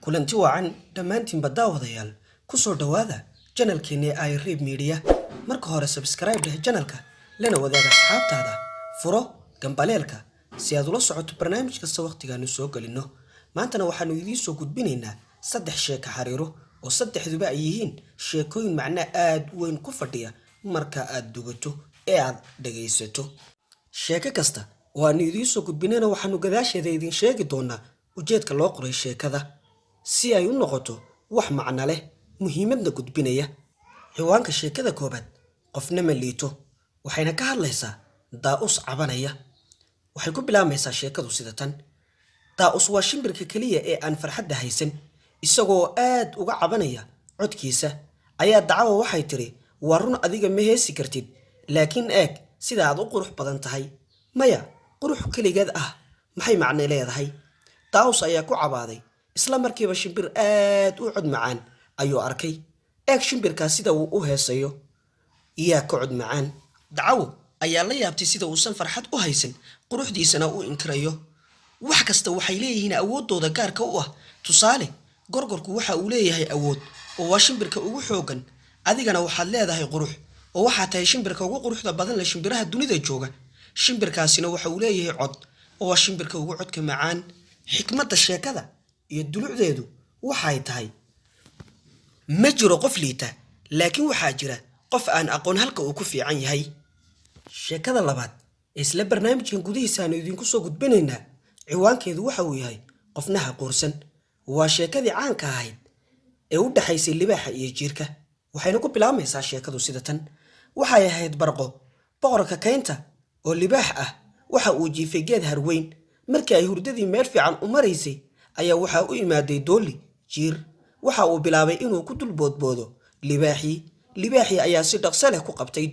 kulanti wacan dhammaantiin baddaawadayaal ku soo dhawaada channelkeena ay reeb media marka hore subscribe dheh channelka lana wadaaga asxaabtaada furo gambaleelka si aad ula socoto barnaamij kasta waqtigaanu soo galino maantana waxaanu idiin soo gudbinaynaa saddex sheeko xariiro oo saddexduba ay yihiin sheekooyin macna aad weyn ku fadhiya marka aad dugato ee aad dhageysato sheeko kasta waanu idiin soo gudbinayna waxaanu gadaasheeda idin sheegi doonaa ujeedka loo qoray sheekada si ay u noqoto wax macna leh muhiimadna gudbinaya ciwaanka sheekada koobaad qofna ma liito waxayna ka hadlaysaa daa'us cabanaya waxay ku bilaamaysaa sheekadu sida tan daa'us waa shimbirka kaliya ee aan farxadda haysan isagoo aad uga cabanaya codkiisa ayaa dacwo waxay tiri waa run adiga ma heesi kartid laakiin eeg sida aad u qurux badan tahay maya qurux kaligeed ah maxay macno leedahay daa'us ayaa ku cabaaday isla markiiba shimbir aad u cod macaan ayuu arkay eeg shimbirkaas sida uu u heesayo yaa ka cod macaan dacwo ayaa la yaabtay sida uusan farxad u haysan quruxdiisana u inkirayo wax kasta waxay leeyihiin awoodooda gaarka u ah tusaale gorgorku waxa uu leeyahay awood oo waa shimbirka ugu xoogan adigana waxaad leedahay qurux oo waxaa tahay shimbirka ugu quruxda badan la shimbiraha dunida jooga shimbirkaasina waxa uu leeyahay cod oo waa shimbirka ugu codka macaan xikmadda sheekada iyo dulucdeedu waxay tahay ma jiro qof liita laakiin waxaa jira qof aan aqoon halka uu ku fiican yahay sheekada labaad isla barnaamijkan gudihiisa aanu idinku soo gudbinaynaa ciwaankeedu waxa uu yahay qofnaha quursan waa sheekadii caanka ahayd ee u dhaxaysay libaaxa iyo jiirka waxayna ku bilaamaysaa sheekadu sida tan waxay ahayd barqo boqorka kaynta oo libaax ah waxa uu jiifay geed harweyn markii ay hurdadii meel fiican u maraysay ayaa waxa u imaaday dooli jiir waxa uu bilaabay inuu ku dul boodboodo libaaxii ayaa si dhaqso leh ku qabtay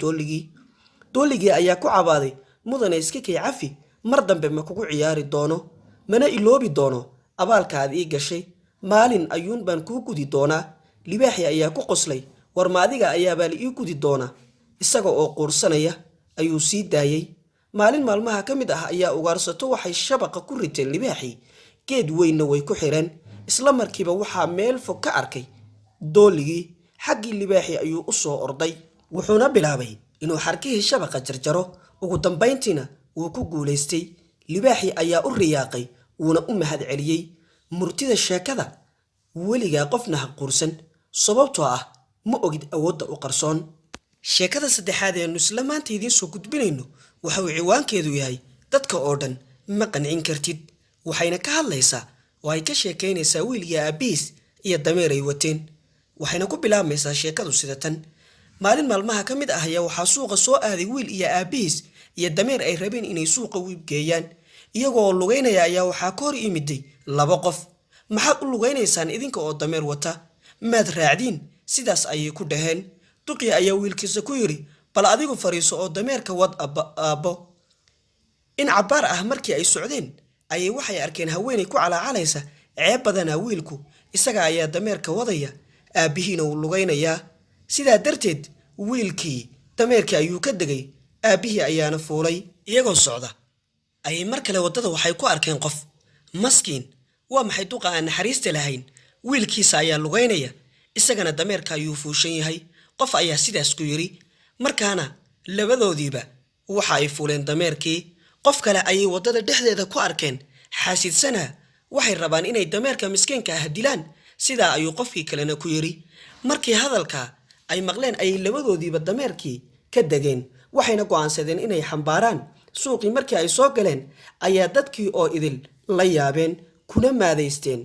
dooligii ayaa ku cabaaday mudane iska kay cafi mar dambe ma kugu ciyaari doono mana iloobi doono abaalka aad ii gashay maalin ayuun baan kuu gudi doonaa libaaxii ayaa ku qoslay war maadiga ayaabaa la ii gudi doonaa isaga oo quursanaya ayuu sii daayay maalin maalmaha ka mid ah ayaa ugaarsato waxay shabaqa ku riteen libaaxii geed weynna way ku xireen isla markiiba waxaa meel fog ka arkay dooligii xaggii libaaxii ayuu u soo orday wuxuuna bilaabay inuu xarkihii shabaqa jarjaro ugu dambayntiina wuu ku guulaystay libaaxii ayaa u riyaaqay wuuna u mahad celiyey murtida sheekada weligaa qofna ha quursan sababtoo ah ma ogid awoodda u qarsoon sheekada saddexaad eenu isla maanta idiin soo gudbinayno waxa uu ciwaankeedu yahay dadka oo dhan ma qancin kartid waxayna ka hadlaysaa oo ay ka sheekaynaysaa wiil iyo aabihiis iyo dameer ay wateen waxayna ku bilaabaysaa sheekadu sida tan maalin maalmaha ka mid ah ayaa waxaa suuqa soo aaday wiil iyo aabihiis iyo dameer ay rabeen inay suuqa u iibgeeyaan iyagoo lugaynaya ayaa waxaa ka hor yimiday laba qof maxaad u lugaynaysaan idinka oo dameer wata maad raacdiin sidaas ayay ku dhaheen duqii ayaa wiilkiisa ku yidhi bal adigu fariiso oo dameerka wad aabbo in cabbaar ah markii ay socdeen ayay waxay arkeen haweenay ku calaacalaysa ceeb badanaa wiilku isaga ayaa dameerka wadaya aabbihiina uu lugaynayaa sidaa darteed wiilkii dameerkii ayuu ka degay aabbihii ayaana fuulay iyagoo socda ayay mar kale waddada waxay ku arkeen qof maskiin waa maxay duqa aan naxariista lahayn wiilkiisa ayaa lugaynaya isagana dameerka ayuu fuushan yahay qof ayaa sidaas ku yidhi markaana labadoodiiba waxa ay fuuleen dameerkii qof kale ayay waddada dhexdeeda ku arkeen xaasidsana waxay rabaan inay dameerka miskiinka ah dilaan sidaa ayuu qofkii kalena ku yidhi markii hadalka ay maqleen ayay labadoodiiba dameerkii ka degeen waxayna go'aansadeen inay xambaaraan suuqii markii ay soo galeen ayaa dadkii oo idil la yaabeen kuna maadaysteen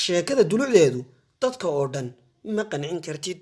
sheekada dulucdeedu dadka oo dhan ma qancin kartid